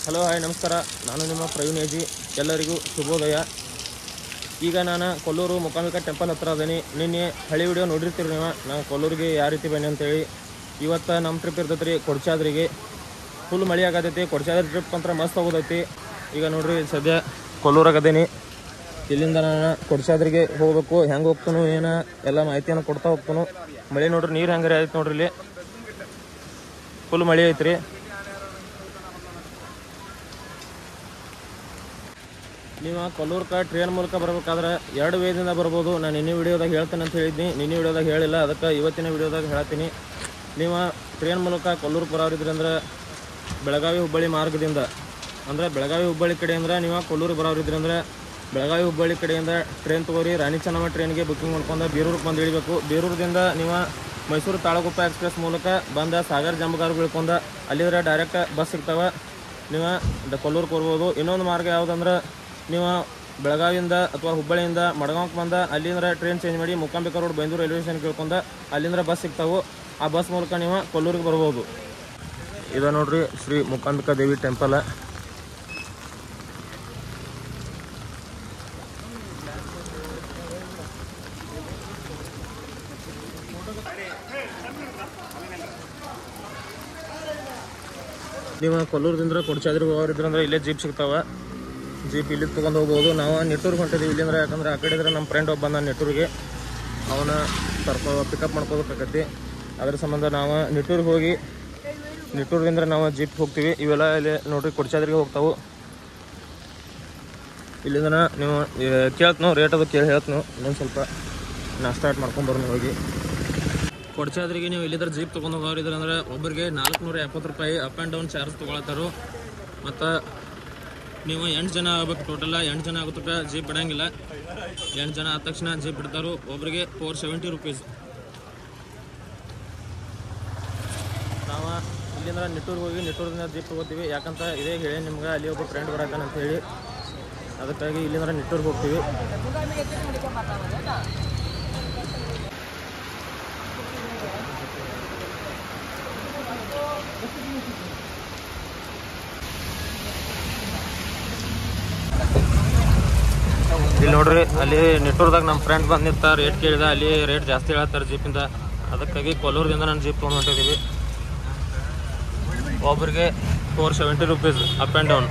Hello hi ನಮಸ್ಕಾರ, ನಾನು ನಿಮ್ಮ ಪ್ರವೀಣ್ ಎಜಿ. ಎಲ್ಲರಿಗೂ ಶುಭೋದಯ. ಈಗ ನಾನು ಕೊಲ್ಲೂರು ಮೂಕಾಂಬಿಕಾ ಟೆಂಪಲ್ ಹತ್ರ ಅದೀನಿ. ನಿನ್ನೆ ಹಳಿ ವಿಡಿಯೋ ನೋಡಿರ್ತೀರಿ ನೀವು, ನಾನು ಕೊಲ್ಲೂರಿಗೆ ಯಾವ ರೀತಿ ಬನ್ನಿ ಅಂತೇಳಿ. ಇವತ್ತು ನಮ್ಮ ಟ್ರಿಪ್ ಇರ್ತೈತೆ ರೀ ಕೊಡ್ಚಾದ್ರಿಗೆ. ಫುಲ್ ಮಳೆ ಆಗತೈತಿ. ಕೊಡ್ಚಾದ್ರಿ ಟ್ರಿಪ್ ಅಂತ ಮಸ್ತ್ ಹೋಗೋದೈತಿ. ಈಗ ನೋಡ್ರಿ ಸದ್ಯ ಕೊಲ್ಲೂರಾಗ ಅದೀನಿ. ಇಲ್ಲಿಂದ ನಾನು ಕೊಡ್ಚಾದ್ರಿಗೆ ಹೋಗ್ಬೇಕು. ಹೆಂಗೆ ಹೋಗ್ತಾನು ಏನು ಎಲ್ಲ ಮಾಹಿತಿಯನ್ನು ಕೊಡ್ತಾ ಹೋಗ್ತಾನು. ಮಳೆ ನೋಡ್ರಿ, ನೀರು ಹೆಂಗಾರೆ ಆಯ್ತು ನೋಡ್ರಿ. ಇಲ್ಲಿ ಫುಲ್ ಮಳೆ ಐತ್ರಿ. ನೀವು ಕೊಲ್ಲೂರ್ಗೆ ಟ್ರೈನ್ ಮೂಲಕ ಬರ್ಬೇಕಾದ್ರೆ 2 ವೇದಿಂದ ಬರ್ಬೋದು. ನಾನು ನಿನ್ನೆ ವಿಡಿಯೋದಾಗ ಹೇಳ್ತೇನೆ ಅಂತ ಹೇಳಿದ್ನಿ. ನಿನ್ನೆ ವಿಡಿಯೋದಾಗ ಹೇಳಿಲ್ಲ, ಅದಕ್ಕೆ ಇವತ್ತಿನ ವಿಡಿಯೋದಾಗ ಹೇಳ್ತೀನಿ. ನೀವು ಟ್ರೈನ್ ಮೂಲಕ ಕೊಲ್ಲೂರು ಬರೋರಿದ್ರಂದ್ರೆ ಬೆಳಗಾವಿ ಹುಬ್ಬಳ್ಳಿ ಮಾರ್ಗದಿಂದ, ಅಂದರೆ ಬೆಳಗಾವಿ ಹುಬ್ಬಳ್ಳಿ ಕಡೆಯಿಂದ ನೀವು ಕೊಲ್ಲೂರು ಬರೋರಿದ್ರಂದ್ರೆ ಬೆಳಗಾವಿ ಹುಬ್ಬಳ್ಳಿ ಕಡೆಯಿಂದ ಟ್ರೈನ್ ತೊಗೋರಿ. ರಾಣಿ ಚೆನ್ನಮ್ಮ ಟ್ರೈನ್ಗೆ ಬುಕ್ಕಿಂಗ್ ಮಾಡ್ಕೊಂಡು ಬೀರೂರಿಗೆ ಬಂದು ಇಳಿಬೇಕು. ಬೀರೂರದಿಂದ ನೀವು ಮೈಸೂರು ತಾಳಗುಪ್ಪ ಎಕ್ಸ್ಪ್ರೆಸ್ ಮೂಲಕ ಬಂದ ಸಾಗರ್ ಜಂಬಗಾರ್ಗೆ ಇಳ್ಕೊಂಡು ಅಲ್ಲಿದ್ರೆ ಡೈರೆಕ್ಟ್ ಬಸ್ ಸಿಗ್ತಾವೆ. ನೀವು ಕೊಲ್ಲೂರಿಗೆ ಬರ್ಬೋದು. ಇನ್ನೊಂದು ಮಾರ್ಗ ಯಾವುದಂದ್ರೆ ನೀವು ಬೆಳಗಾವಿಯಿಂದ ಅಥವಾ ಹುಬ್ಬಳ್ಳಿಯಿಂದ ಮಡಗಾಂವ್ಗೆ ಬಂದ ಅಲ್ಲಿಂದ ಟ್ರೈನ್ ಚೇಂಜ್ ಮಾಡಿ Mookambika road Byndoor railway station ಕೇಳ್ಕೊಂಡು ಅಲ್ಲಿಂದ ಬಸ್ ಸಿಗ್ತಾವೆ. ಆ ಬಸ್ ಮೂಲಕ ನೀವು ಕೊಲ್ಲೂರಿಗೆ ಬರ್ಬೋದು. ಇದು ನೋಡ್ರಿ ಶ್ರೀ ಮೂಕಾಂಬಿಕಾ ದೇವಿ ಟೆಂಪಲ್. ನೀವು ಕೊಲ್ಲೂರದಿಂದ ಕೊಡ್ಚಾದ್ರಿಗೆ ಹೋಗೋರಿದ್ರಂದ್ರೆ ಇಲ್ಲೇ ಜೀಪ್ ಸಿಗ್ತಾವೆ. ಜೀಪ್ ಇಲ್ಲಿ ತೊಗೊಂಡು ಹೋಗ್ಬೋದು. ನಾವು ನಿಟ್ಟೂರ್ಗೆ ಹೊಂಟಿದ್ದೀವಿ ಇಲ್ಲಿಂದ್ರೆ, ಯಾಕಂದ್ರೆ ಆ ಕಡೆ ಇದ್ರೆ ನಮ್ಮ ಫ್ರೆಂಡ್ ಒಬ್ಬ ಬಂದ ನಿಟ್ಟೂರಿಗೆ, ಅವನ ಪಿಕಪ್ ಮಾಡ್ಕೋಬೇಕಾಗತ್ತಿ. ಅದ್ರ ಸಂಬಂಧ ನಾವು ನಿಟ್ಟೂರಿಗೆ ಹೋಗಿ ನಿಟ್ಟೂರಿಂದ ನಾವು ಜೀಪ್ ಹೋಗ್ತೀವಿ. ಇವೆಲ್ಲ ಇಲ್ಲಿ ನೋಡ್ರಿ ಕೊಡ್ಚಾದ್ರಿಗೆ ಹೋಗ್ತಾವೆ. ಇಲ್ಲಿಂದ ನೀವು ಕೇಳ್ತನೋ ರೇಟ್ ಅದು ಕೇಳಿ ಹೇಳ್ತನೋ. ಇನ್ನೊಂದು ಸ್ವಲ್ಪ ನಾ ಸ್ಟಾರ್ಟ್ ಮಾಡ್ಕೊಂಬರ್ನಿ ಹೋಗಿ. ಕೊಡ್ಚಾದ್ರಿಗೆ ನೀವು ಇಲ್ಲಿದ್ರೆ ಜೀಪ್ ತೊಗೊಂಡು ಹೋಗೋರಿದ್ರೆ ಅಂದರೆ ಒಬ್ಬರಿಗೆ 470 ರೂಪಾಯಿ ಅಪ್ ಆ್ಯಂಡ್ ಡೌನ್ ಚಾರ್ಜ್ ತೊಗೊಳತ್ತಾರು. ಮತ್ತು ನೀವು 8 ಜನ ಆಗ್ಬೇಕು. ಟೋಟಲ್ಲ 8 ಜನ ಆಗೋತಕ್ಕ ಜೀಪ್ ಬಿಡೋಂಗಿಲ್ಲ. 8 ಜನ ಆದ ತಕ್ಷಣ ಜೀಪ್ ಬಿಡ್ತಾರೋ. ಒಬ್ಬರಿಗೆ 470 ರೂಪೀಸ್. ನಾವು ಇಲ್ಲಿಂದ ನಿಟ್ಟೂರಿಗೆ ಹೋಗಿ ನಿಟ್ಟೂರಿಂದ ಜೀಪ್ ತೊಗೋತೀವಿ. ಯಾಕಂತ ಇದೇ ಹೇಳಿ ನಿಮ್ಗೆ ಅಲ್ಲಿ ಒಬ್ಬ ಫ್ರೆಂಡ್ ಬರತ್ತಾನ ಅಂತ ಹೇಳಿ, ಅದಕ್ಕಾಗಿ ಇಲ್ಲಿಂದ ನಿಟ್ಟೂರಿಗೆ ಹೋಗ್ತೀವಿ. ಇಲ್ಲಿ ನೋಡ್ರಿ, ಅಲ್ಲಿ ನಿಟ್ಟೂರ್ದಾಗ ನಮ್ಮ ಫ್ರೆಂಡ್ ಬಂದು ನಿಂತ ರೇಟ್ ಕೇಳಿದ. ಅಲ್ಲಿ ರೇಟ್ ಜಾಸ್ತಿ ಹೇಳತ್ತಾರೆ ಜೀಪಿಂದ. ಅದಕ್ಕಾಗಿ ಕೊಲ್ಲೂರಿಂದ ನಾನು ಜೀಪ್ ತೊಗೊಂಡು ಹೊಂಟಿದ್ದೀವಿ. ಒಬ್ಬರಿಗೆ 470 ರೂಪೀಸ್ ಅಪ್ ಆ್ಯಂಡ್ ಡೌನ್.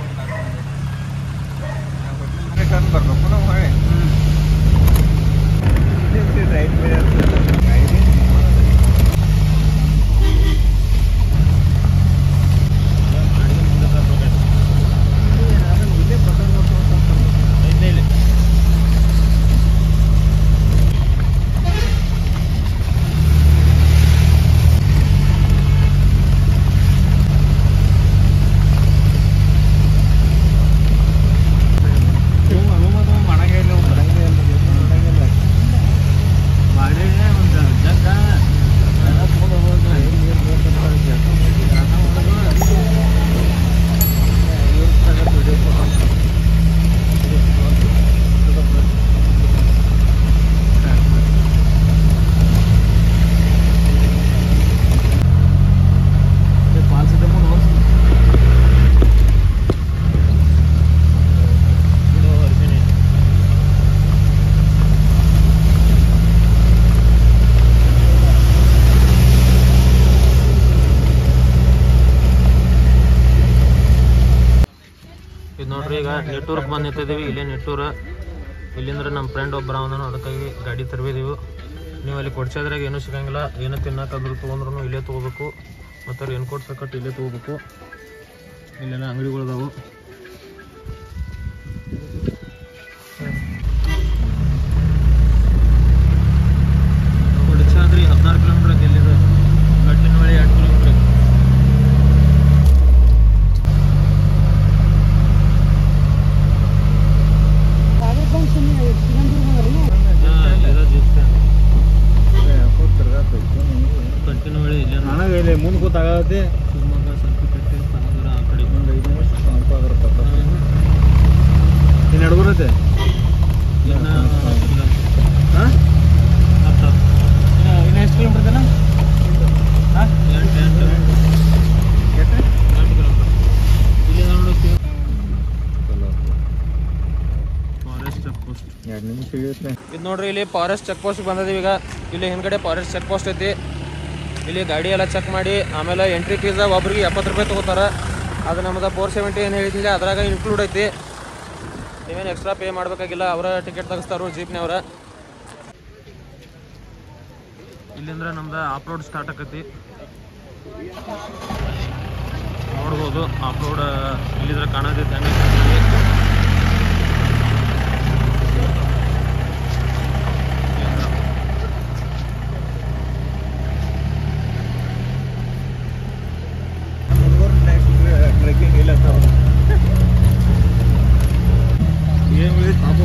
ಇದು ನೋಡ್ರಿ, ಈಗ ನಿಟ್ಟೂರ್ಗೆ ಬಂದು ನಿಂತಿದ್ದೀವಿ. ಇಲ್ಲೇ ನಿಟ್ಟೂರು. ಇಲ್ಲಿಂದ್ರೆ ನಮ್ಮ ಫ್ರೆಂಡ್ ಒಬ್ಬರ ಅವನು, ಅದಕ್ಕಾಗಿ ಗಾಡಿ ತರ್ಬಿದ್ದೀವಿ. ನೀವು ಅಲ್ಲಿ ಕೊಡ್ಚಾದ್ರಾಗ ಏನೂ ಸಿಗಂಗಿಲ್ಲ. ಏನೋ ತಿನ್ನೋಕಾದ್ರೂ ತೊಗೊಂಡ್ರು ಇಲ್ಲೇ ತೊಗೋಬೇಕು. ಮತ್ತು ರೇನ್ಕೋಟ್ ಸಕಟ್ಟು ಇಲ್ಲೇ ತೊಗೋಬೇಕು. ಇಲ್ಲೇನ ಅಂಗಡಿಗಳದಾವು. ಕೊಡ್ಚಾದ್ರಿ 16 ಕಿಲೋಮೀಟ್ರ್. ಎಲ್ಲಿದೆ ಗಟ್ಟಿನಹಳ್ಳಿ 2 ಕಿಲೋಮೀಟ್ರ್. ನನಗೆ ಇಲ್ಲಿ ಮುಂದೆ ಗೊತ್ತಾಗತ್ತೆ. ಶಿವಮೊಗ್ಗ, ಸಂಪಿಕಟ್ಟೆ, ಪನ್ನೂರ ಆ ಕಡೆ 5 ನಿಮಿಷ ಇದು ನೋಡ್ರಿ ಇಲ್ಲಿ ಫಾರೆಸ್ಟ್ ಚೆಕ್ ಪೋಸ್ಟ್ ಬಂದದೀವಿ. ಈಗ ಇಲ್ಲಿ ಹಿಂದ್ಗಡೆ ಫಾರೆಸ್ಟ್ ಚೆಕ್ ಪೋಸ್ಟ್ ಐತಿ. ಇಲ್ಲಿ ಗಾಡಿ ಎಲ್ಲ ಚೆಕ್ ಮಾಡಿ ಆಮೇಲೆ ಎಂಟ್ರಿ ಫೀಸ್ ಒಬ್ರಿಗೆ 70 ರೂಪಾಯಿ ತೊಗೋತಾರೆ. ಅದು ನಮ್ದು 470 ಏನು ಹೇಳಿದ್ದಿಲ್ಲ, ಅದ್ರಾಗ ಇನ್ಕ್ಲೂಡ್ ಐತಿ. ನೀವೇನು ಎಕ್ಸ್ಟ್ರಾ ಪೇ ಮಾಡಬೇಕಾಗಿಲ್ಲ, ಅವರ ಟಿಕೆಟ್ ತೆಗಿಸ್ತಾರೋ ಜೀಪ್ನವ್ರ. ಇಲ್ಲಿಂದ್ರೆ ನಮ್ದು ಆಫ್ ರೋಡ್ ಸ್ಟಾರ್ಟ್ ಆಕತಿ. ನೋಡ್ಬೋದು ಆಫ್ ರೋಡ್ ಇಲ್ಲಿದ್ರೆ ಕಾಣೋದೈತೆ ಹೆಂಗೆ. ಟ್ರೆಕ್ಕಿಂಗ್ ಇಲ್ಲ ಏನು ಪಾಪ.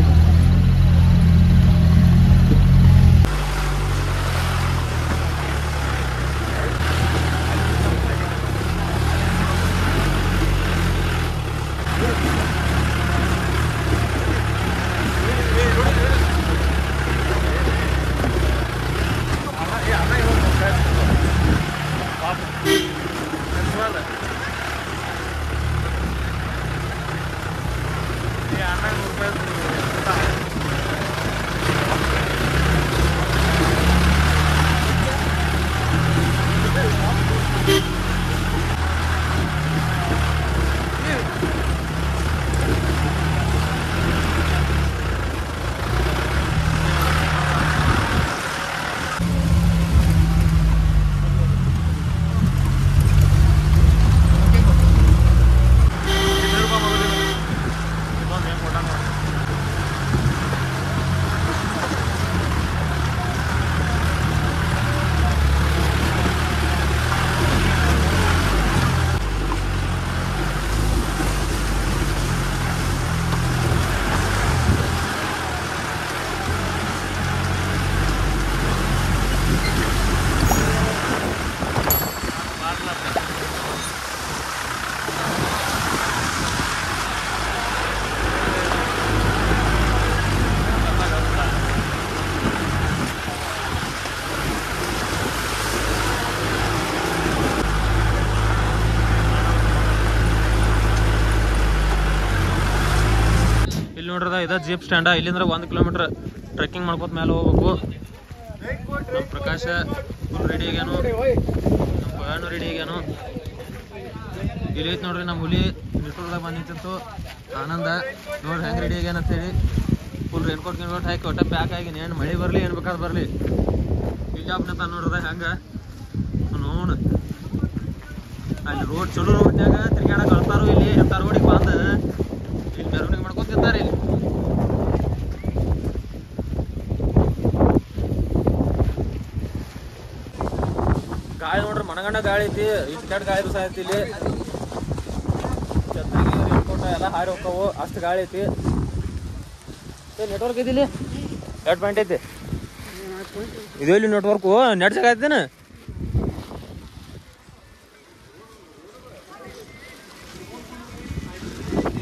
ನೋಡ್ರದ ಇದ ಜೀಪ್ ಸ್ಟ್ಯಾಂಡ. ಇಲ್ಲಿಂದ್ರ 1 ಕಿಲೋಮೀಟರ್ ಟ್ರೆಕ್ಕಿಂಗ್ ಮಾಡ್ಕೋತ ಮೇಲೆ ಹೋಗ್ಬೇಕು. ನಮ್ಮ ಪ್ರಕಾಶ ಫುಲ್ ರೆಡಿ ಆಗ್ಯಾನು, ನಮ್ಮ ಭಯಾನು ರೆಡಿ ಆಗ್ಯಾನು. ಇಲ್ಲಿ ಐತಿ ನೋಡ್ರಿ ನಮ್ಮ ಹುಲಿ ನಿಟ್ಟೂರ್ದಾಗ ಬಂದು ನಿಂತಿತ್ತು ಆನಂದ. ನೋಡ್ರಿ ಹೆಂಗೆ ರೆಡಿ ಆಗ್ಯಾನ ಅಂತೇಳಿ ಫುಲ್ ರೇನ್ಕೋಟ್ ಹಾಕಿ ಒಟ್ಟ ಪ್ಯಾಕ್ ಆಗಿ ಏನು ಮಳೆ ಬರಲಿ ಏನು ಬೇಕಾದ್ರೆ ಬರಲಿ. ಇಲ್ಲಿ ಹಬ್ಬನ ನೋಡ್ರದ ಹೆಂಗೆ ನೋಡ್ ಅಲ್ಲಿ ರೋಡ್ ಚಲೋ ರೋಡ್ನ್ಯಾಗ ತಿರ್ಗಾಡಕ್ಕೆ ಅಳ್ತಾರೋ ಇಲ್ಲಿ ಎಂಥ ರೋಡಿಗೆ ಬಂದು ಇಲ್ಲಿ ಮೆರವಣಿಗೆ ಮಾಡ್ಕೊತಿರ್ತಾರೆ. ಇಲ್ಲಿ ಗಾಳಿ ನೋಡ್ರಿ ಮನಗಂಡ ಗಾಳಿ ಐತಿ, ಇಷ್ಟು ಕೆಟ್ಟ ಗಾಳಿ ದಿವಸ ಐತಿ. ಇಲ್ಲಿ ಛತ್ರಿ ರೇನ್ಕೋಟ ಎಲ್ಲ ಹಾರಿ ಹೋಗ್ತಾವು, ಅಷ್ಟು ಗಾಳಿ ಐತಿ. ನೆಟ್ವರ್ಕ್ ಐತಿ ಇಲ್ಲಿ 2 ಪಾಯಿಂಟ್ ಐತಿ. ಇದು ಇಲ್ಲಿ ನೆಟ್ವರ್ಕು ನೆಟ್ ಜಾಗ ಐತೇನ.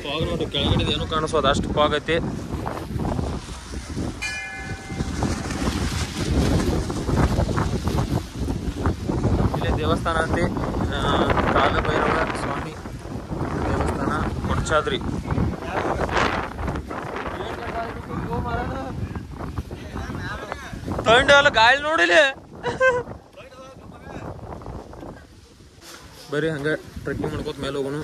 ಫಾಗ್ ನೋಡ್ರಿ ಕೆಳಗಡೆ ಏನು ಕಾಣಿಸೋದು ಅಷ್ಟು ಫಾಗ್ ಐತಿ. ಇಲ್ಲಿ ದೇವಸ್ಥಾನ ಐತಿ, ಕಾಲಭೈರವ ಸ್ವಾಮಿ ದೇವಸ್ಥಾನ ಕೊಡ್ಚಾದ್ರಿ. ತಂಡ ಅಲ್ಲ ಗಾಳಿ ನೋಡಿಲಿ. ಬರೀ ಹಂಗ ಟ್ರೆಕ್ಕಿಂಗ್ ಮಾಡ್ಕೋತ ಮೇಲೆ ಹೋಗೋಣ.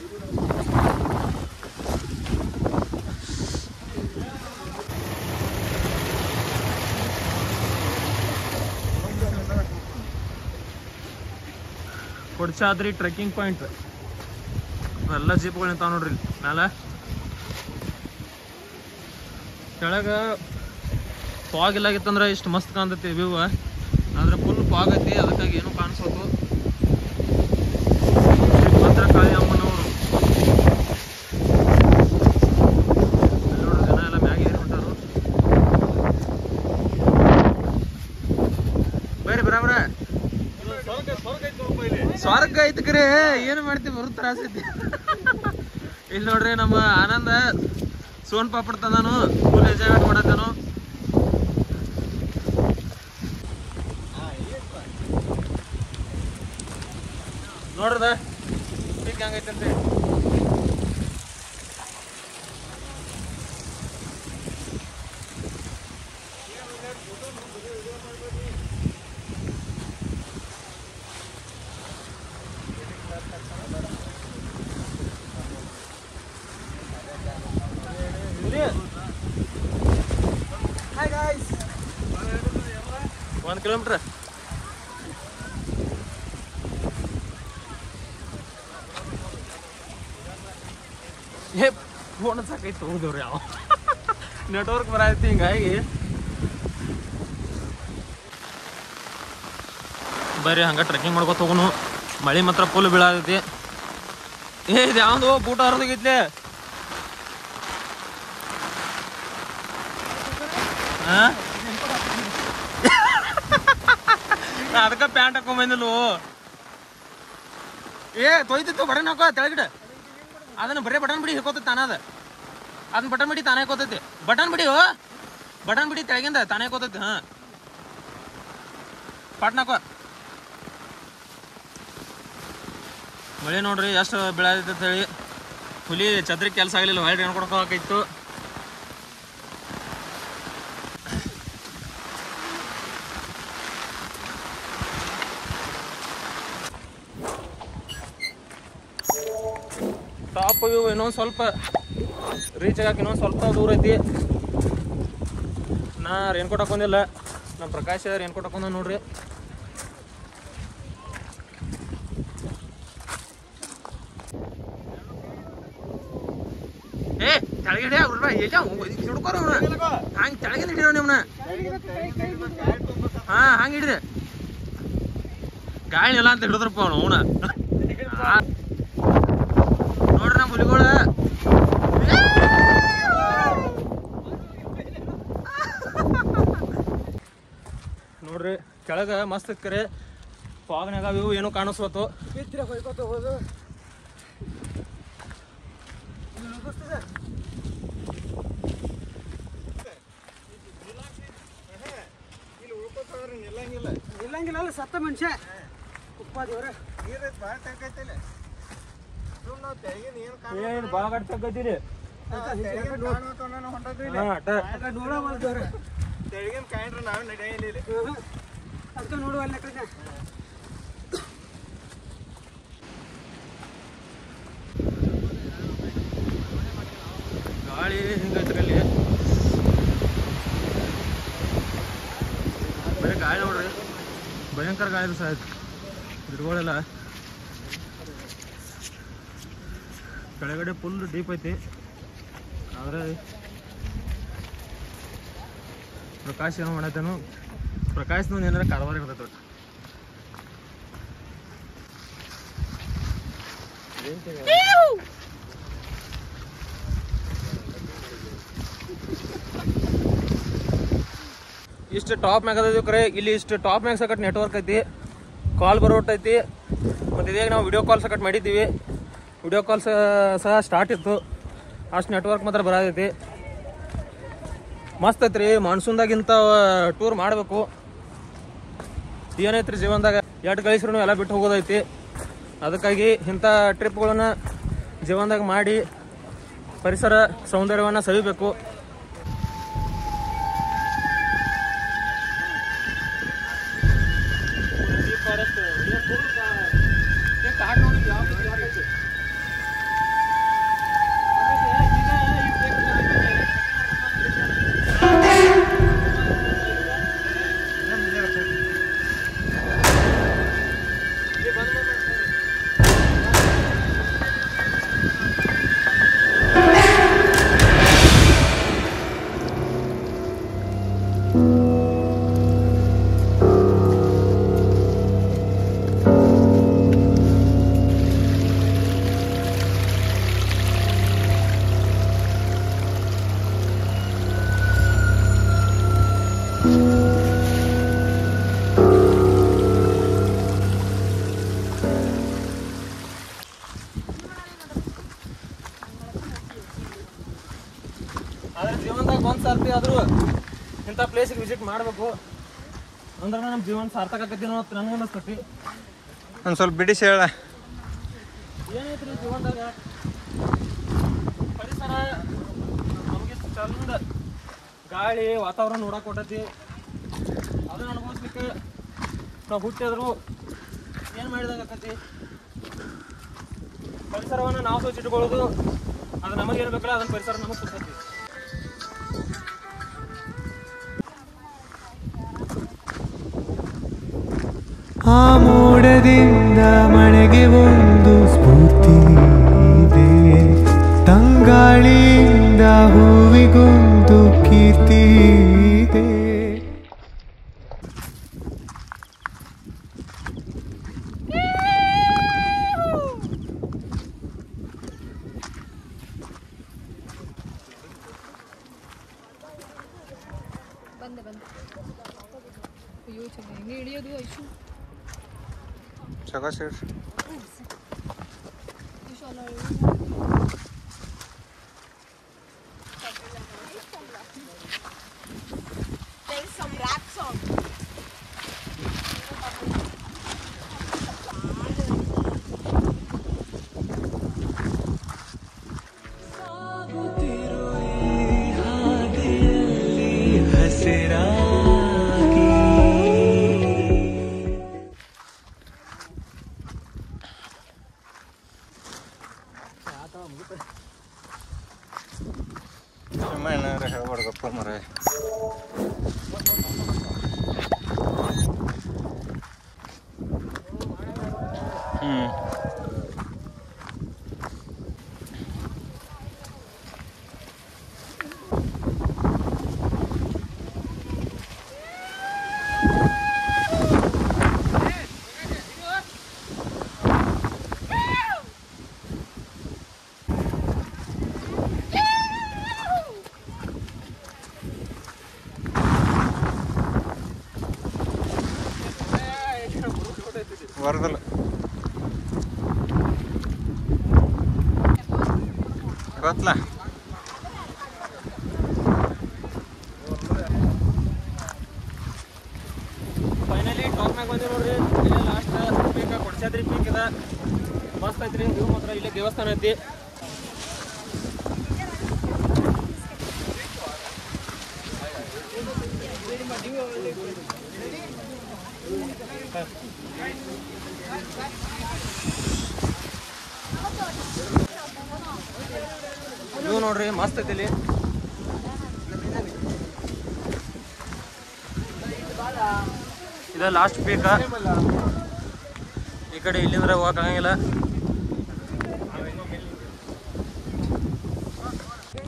Kodachadri trekking point. ಎಲ್ಲ ಜೀಪ್ಗಳು ನಿಂತಾವ ನೋಡ್ರಿ ಮ್ಯಾಲ. ಕೆಳಗ ಫಾಗ್ ಇಲ್ಲಾಗಿತ್ತಂದ್ರೆ ಇಷ್ಟು ಮಸ್ತ್ ಕಾಣ್ತೈತಿ ವ್ಯೂ. ಆದ್ರೆ ಫುಲ್ ಫಾಗ್ ಐತಿ, ಅದಕ್ಕಾಗಿ ಏನು ಕಾಣಿಸೋದು. ಭದ್ರಕಾಳಿ ಅಮ್ಮನವರು ನೋಡ್ರಿ, ಜನ ಎಲ್ಲ ಮ್ಯಾಗ ಏರಿ ಹೊಂಟಾರು. ಬರ್ರಿ ಬರಾಬರ ಸ್ವರ್ಗ ಐತಿ ಕರೆ, ಏನು ಮಾಡ್ತೀವಿ ಬರೋ ತ್ರಾಸ ಐತಿ. ಇಲ್ಲಿ ನೋಡ್ರಿ ನಮ್ಮ ಆನಂದ ಸೋನ್ ಪಾಪಡ್ ತಂದಾನು, ಫುಲ್ ಎಂಜಾಯ್ಮೆಂಟ್ ಮಾಡತ್ತಾನು. ನೋಡ್ರದ ಹೆಂಗೈತಂತೆ. 1 ಕಿಲೋಮೀಟ್ರ್. ಏ ಫೋನ್ ಸಾಕೈತಿ ಹೋಗಿದವ್ರಿ ಯಾವ ನೆಟ್ವರ್ಕ್ ಬರೈತಿ ಹಿಂಗಾಗಿ ಬರ್ರಿ ಹಂಗೆ ಟ್ರೆಕ್ಕಿಂಗ್ ಮಾಡ್ಕೊತ ಹೋಗೋನು. ಮಳೆ ಮಾತ್ರ ಫುಲ್ ಬೀಳತೈತಿ. ಇದು ಯಾವ್ದು ಬೂಟ ಹರಿದೋಗೈತ್ಲೆ. ಅದಕ್ಕೆ ಪ್ಯಾಂಟ್ ಹಾಕೊಂಬಂದಿಲ್ಲ. ತೊಯ್ತಿತ್ತು ಬಟನ್ ಹಾಕೋ ತೆಳಗಿಡ. ಅದನ್ನ ಬರೇ ಬಟನ್ ಬಿಡಿ ಹಿಡ್ಕೋತೈತಿ ತಾನ. ಅದನ್ನ ಬಟನ್ ಬಿಡಿ ತಾನೇ ಹಾಕೋತೈತಿ. ಬಟನ್ ಬಿಡಿ ತೆಳಗಿಂದ ತಾನೇ ಹಾಕೋತೈತಿ. ಪಾಟ್ನಾಕೋ. ಮಳೆ ನೋಡ್ರಿ ಎಷ್ಟು ಬೀಳತೈತಿ ಅಂತ ಹೇಳಿ. ಹುಲಿ ಛತ್ರಿ ಕೆಲಸ ಆಗಲಿಲ್ಲ. ಹೊಳ್ಳಿ ಅನ್ಕೊಡ್ಕೋಕಾಯ್ತು. ಟಾಪ್ ವ್ಯೂ ಇನ್ನೊಂದು ಸ್ವಲ್ಪ ರೀಚ್ ಆಗಕ್ಕೆ ಇನ್ನೊಂದು ಸ್ವಲ್ಪ ದೂರ ಐತಿ. ನಾ ರೇನ್ಕೋಟ್ ಹಾಕೊಂಡಿಲ್ಲ. ನಮ್ಮ ಪ್ರಕಾಶ್ ರೇನ್ಕೋಟ್ ಹಾಕೊಂಡ ನೋಡ್ರಿ. ಕೆಳಗಡೆ ಹಿಡ್ಕೋರ ಹಂಗೆ ಕೆಳಗೆ ಹಿಡಿಯೋ ನಿಮ್ನ. ಹಂಗೆ ಹಿಡಿದೆ ಗಾಳಿ ಇಲ್ಲ ಅಂತ ಹಿಡಿದ್ರಪ್ಪ ಅವನ. ನೋಡ್ರಿ ನಮ್ಮ ಹುಲಿಗಳ ನೋಡ್ರಿ ಕೆಳಗ ಮಸ್ತ್ ಕರೆ ಫಾಗ್ನಾಗ ಇವು ಏನೋ ಕಾಣಿಸ್ಬತ್ತು. ನಿಲ್ಲಂಗಿಲ್ಲ ಸತ್ತ ಮನುಷ್ಯ ಬಾಳ ಗಟ್ಟ ತಗ್ಗತ್ತೀರಿ. ಅದಕ್ಕೆ ನೋಡುವಲ್ಲ ಗಾಳಿ ಹಿಂಗೈತ್ರಲ್ಲಿ. ಬರೀ ಗಾಳಿ ನೋಡ್ರಿ ಭಯಂಕರ ಗಾಳಿ ಸಾಯ್ತು. ಗಿಡಗಳೆಲ್ಲ ಕೆಳಗಡೆ ಫುಲ್ ಡೀಪ್ ಐತಿ. ಆದರೆ ಪ್ರಕಾಶ್ ಏನೋ ಮಾಡತ್ತೇನು. ಪ್ರಕಾಶ್ನ ಏನಾರ ಕಾರವಾರ ಇರ್ತೈತೆ ಒಟ್ಟು. ಇಷ್ಟು ಟಾಪ್ ಮ್ಯಾಗ ಅದ ಕರೆ. ಇಲ್ಲಿ ಇಷ್ಟು ಟಾಪ್ ಮ್ಯಾಗ ಸಕಟ್ ನೆಟ್ವರ್ಕ್ ಐತಿ. ಕಾಲ್ ಬರೋಟೈತಿ. ಮತ್ತು ಇದೇ ನಾವು ವಿಡಿಯೋ ಕಾಲ್ ಸಕಟ್ ಮಾಡಿದ್ದೀವಿ. ವಿಡಿಯೋ ಕಾಲ್ ಸಹ ಸ್ಟಾರ್ಟ್ ಇತ್ತು. ಅಷ್ಟು ನೆಟ್ವರ್ಕ್ ಮಾತ್ರ ಬರತೈತಿ. ಮಸ್ತ್ ಐತ್ರಿ. ಮಾನ್ಸೂನ್ದಾಗಿಂತ ಟೂರ್ ಮಾಡಬೇಕು. ಏನೈತ್ರಿ ಜೀವನದಾಗ ಎಟ್ಟು ಗಳಿಸ್ರು ಎಲ್ಲ ಬಿಟ್ಟು ಹೋಗೋದೈತಿ. ಅದಕ್ಕಾಗಿ ಇಂಥ ಟ್ರಿಪ್ಗಳನ್ನ ಜೀವನದಾಗ ಮಾಡಿ ಪರಿಸರ ಸೌಂದರ್ಯವನ್ನು ಸವಿಬೇಕು. ಆದ್ರೆ ಜೀವನದಾಗ ಒಂದು ಸರ್ತಿ ಆದರೂ ಇಂಥ ಪ್ಲೇಸಿಗೆ ವಿಸಿಟ್ ಮಾಡಬೇಕು. ಅಂದ್ರೆ ನಮ್ಮ ಜೀವನ ಸಾರ್ಥಕ ಆಕೈತಿ ಅನ್ನೋ ನನಗೆ ಅನ್ನಿಸ್ತೈತಿ. ಒಂದು ಸ್ವಲ್ಪ ಬಿಡಿಸಿ ಹೇಳ. ಏನೈತ್ರಿ ಜೀವನದಾಗ ಪರಿಸರ ನಮಗೆ ಚಂದ ಗಾಳಿ ವಾತಾವರಣ ನೋಡಕ್ಕೆ ಕೊಟ್ಟೈತಿ. ಅದನ್ನ ಅನುಭವಿಸ್ಲಿಕ್ಕೆ ನಾವು ಹುಟ್ಟಿದ್ರು ಏನು ಮಾಡಿದಾಗ ಆಕೈತಿ. ಪರಿಸರವನ್ನು ನಾವು ಸ್ವಚ್ಛಿಟ್ಕೊಳ್ಳೋದು ಅದು ನಮಗೇನು ಬೇಕಲ್ಲ ಅದನ್ನ ಪರಿಸರ ನಮಗೆ ಕೊಡ್ತೈತಿ. ಆ ಮೋಡದಿಂದ ಮಳೆಗೆ ಒಂದು ಸ್ಫೂರ್ತಿ ಇದೆ, ತಂಗಾಳಿಯಿಂದ ಹೂವಿಗೊಂದು ಕೀರ್ತಿ ಇದೆ. जगह से There's some rap song. ಏನಾರ ಹೇಳ್ಬಾರ್ದಪ್ಪ ಮರೆ. ವರದಲ್ಲ ಗೊತ್ತಲ್ಲ. ಫೈನಲಿ ಟಾಪ್ ಮ್ಯಾಗ ಬಂದಿವಿ ನೋಡ್ರಿ. ಇಲ್ಲೇ ಲಾಸ್ಟ್ ಪೀಕ್ ಕೊಡ್ಸಾದ್ರಿ ಪೀಕ್ ಅದ ಮಸ್ತ್ ಐತ್ರಿ. ವ್ಯೂ ಮಾತ್ರ ಇಲ್ಲೇ ದೇವಸ್ಥಾನ ಐತಿ. ವ್ಯೂ ನೋಡ್ರಿ ಮಸ್ತ್ ಐತಿ ಇಲ್ಲಿ. ಇದ ಲಾಸ್ಟ್ ಪೀಕ. ಈ ಕಡೆ ಇಲ್ಲಿಂದ್ರೆ ಹೋಗಕ್ ಆಗಂಗಿಲ್ಲ.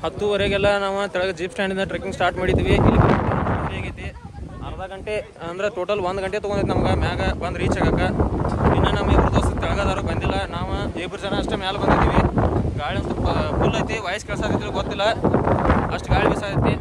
10:00 ನಾವು ತೆಳಗೆ ಜೀಪ್ ಸ್ಟ್ಯಾಂಡಿಂದ ಟ್ರೆಕ್ಕಿಂಗ್ ಸ್ಟಾರ್ಟ್ ಮಾಡಿದ್ವಿ. ಇಲ್ಲಿ ಆಗೈತಿ ಅರ್ಧ ಗಂಟೆ ಅಂದ್ರೆ ಟೋಟಲ್ 1 ಗಂಟೆ ತೊಗೊಂಡೈತಿ ನಮ್ಗೆ ಮ್ಯಾಗ ಬಂದು ರೀಚ್ ಆಗಕ್ಕೆ. ಇನ್ನು ನಮ್ಮ ಇಬ್ಬರು ದೋಸ್ತ ತೆಳಗದಾರು ಬಂದಿಲ್ಲ. ನಾವು 2 ಜನ ಅಷ್ಟೇ ಮ್ಯಾಲೆ ಬಂದಿದ್ದೀವಿ. ಗಾಳಿ ಅಂತೂ ಫುಲ್ ಐತಿ. ವಾಯ್ಸ್ ಕೇಳ್ಸಾಕೈತಿ ಗೊತ್ತಿಲ್ಲ, ಅಷ್ಟು ಗಾಳಿ ಬೀಸಾಕೈತಿ.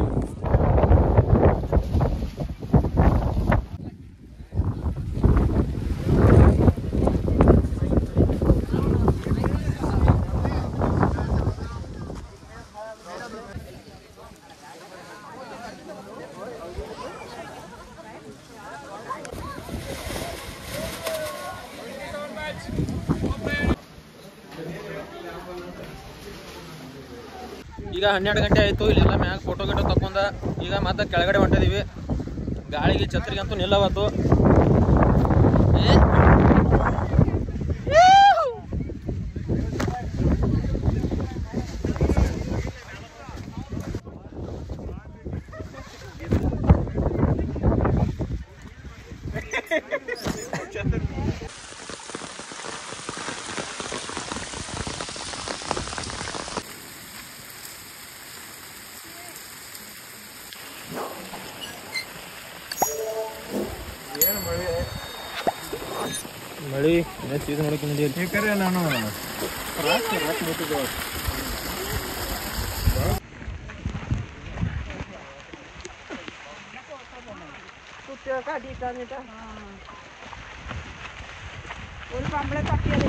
ಈಗ 12 ಗಂಟೆ ಆಯಿತು. ಇಲ್ಲೆಲ್ಲ ಮ್ಯಾಗ ಫೋಟೋ ಗಿಟೋ ತಕೊಂಡ ಈಗ ಮತ್ತೆ ಕೆಳಗಡೆ ಹೊಂಟಿದೀವಿ. ಗಾಳಿಗೆ ಛತ್ರಿಗಂತೂ ನಿಲ್ಲವತ್ತು. ಮಳಿ ಇದು ನೋಡಕ್ಕೆ ನಡೆಯಲ್ಲ. ನಾನು ഒരു പമ്പളെ തട്ടിയത്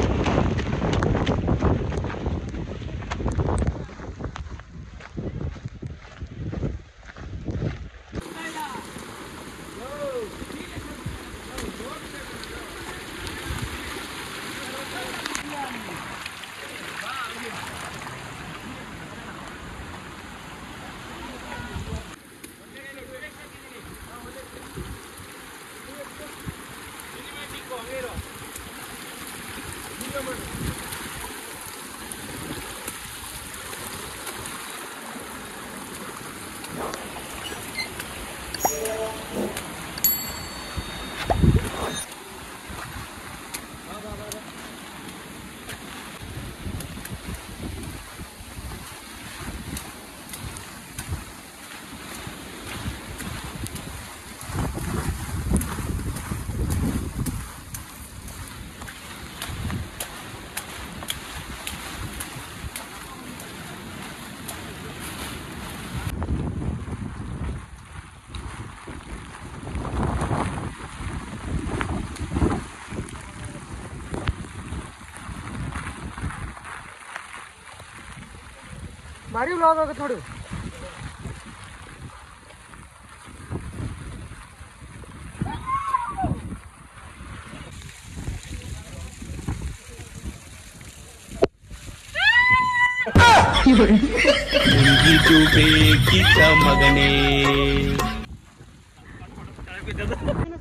ಭಾರಿ ವ್ಲಾಗ್ ಆಗತ್ತೆ ನೋಡಿ.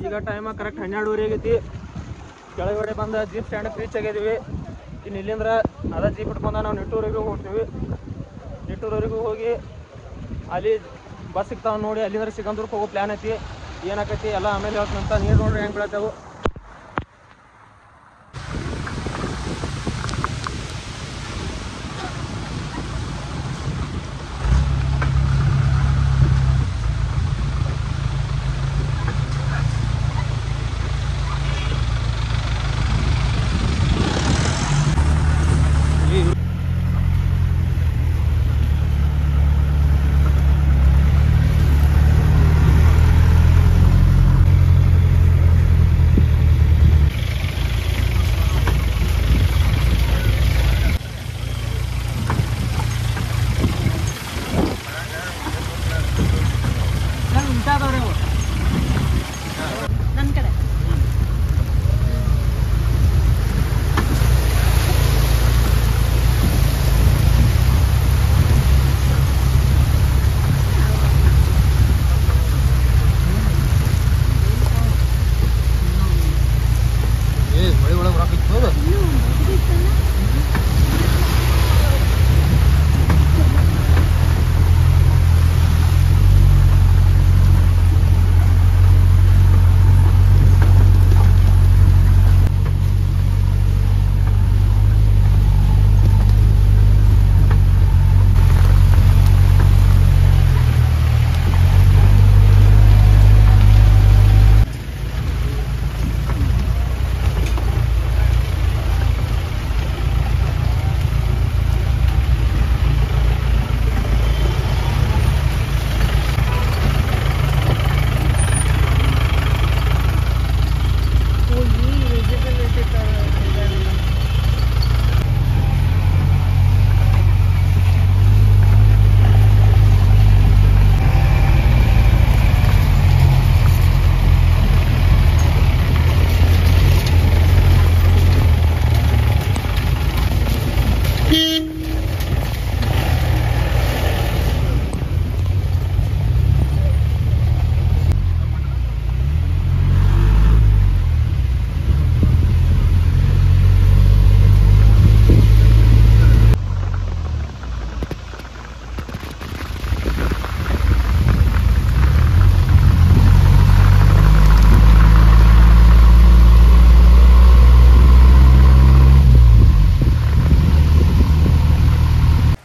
ಈಗ ಟೈಮ್ ಕರೆಕ್ಟ್ 12:30 ಆಗೈತಿ. ಕೆಳಗಡೆ ಬಂದ ಜೀಪ್ ಸ್ಟ್ಯಾಂಡ್ ರೀಚ್ ಆಗಿದ್ದೀವಿ. ಇನ್ನು ಇಲ್ಲಿಂದ ಅದ ಜೀಪ್ ಇಟ್ಕೊಂಡ ನಾವು ನಿಟ್ಟೂರಿಗೆ ಹೋಗ್ತೀವಿ. ನಿಟ್ಟೂರವರೆಗೂ ಹೋಗಿ ಅಲ್ಲಿ ಬಸ್ ಸಿಗ್ತಾವ ನೋಡಿ, ಅಲ್ಲಿಂದ ಸಿಗಂದೂರ್ಗೆ ಹೋಗೋ ಪ್ಲ್ಯಾನ್ ಐತಿ. ಏನಾಕೈತಿ ಎಲ್ಲ ಆಮೇಲೆ ಹೇಳ್ತಂತ. ನೀರು ನೋಡ್ರಿ ಹೆಂಗೆ ಬೀಳತ್ತವು. ನನ್ನ ಕಡೆ ಮಳೆ ಒಳಗೆ ಬರಾಕಿತ್ತು.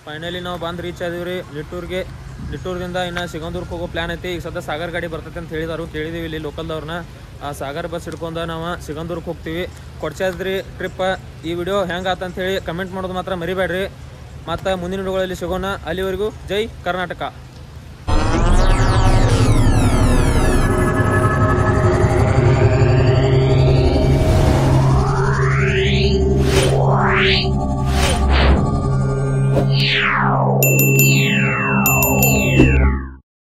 ಫೈನಲಿ ನಾವು ಬಂದು ರೀಚ್ ಆದೀವಿ ರೀ ನಿಟ್ಟೂರಿಗೆ. ನಿಟ್ಟೂರಿಂದ ಇನ್ನು ಸಿಗಂದೂರ್ಗೆ ಹೋಗೋ ಪ್ಲ್ಯಾನ್ ಐತಿ. ಈಗ ಸದ್ಯ ಸಾಗರ್ ಗಾಡಿ ಬರ್ತೈತೆ ಅಂತ ಹೇಳಿದಾರು, ಕೇಳಿದೀವಿ ಇಲ್ಲಿ ಲೋಕಲ್ದವ್ರನ್ನ. ಆ ಸಾಗರ್ ಬಸ್ ಹಿಡ್ಕೊಂಡು ನಾವು ಸಿಗಂದೂರ್ಗೆ ಹೋಗ್ತೀವಿ. ಕೊಡ್ಚಾದ್ರಿ ಟ್ರಿಪ್. ಈ ವಿಡಿಯೋ ಹೆಂಗೆ ಆತಂತ ಹೇಳಿ ಕಮೆಂಟ್ ಮಾಡೋದು ಮಾತ್ರ ಮರಿಬೇಡ್ರಿ. ಮತ್ತು ಮುಂದಿನ ವಿಡಿಯೋಗಳಲ್ಲಿ ಸಿಗೋಣ. ಅಲ್ಲಿವರೆಗೂ ಜೈ ಕರ್ನಾಟಕ.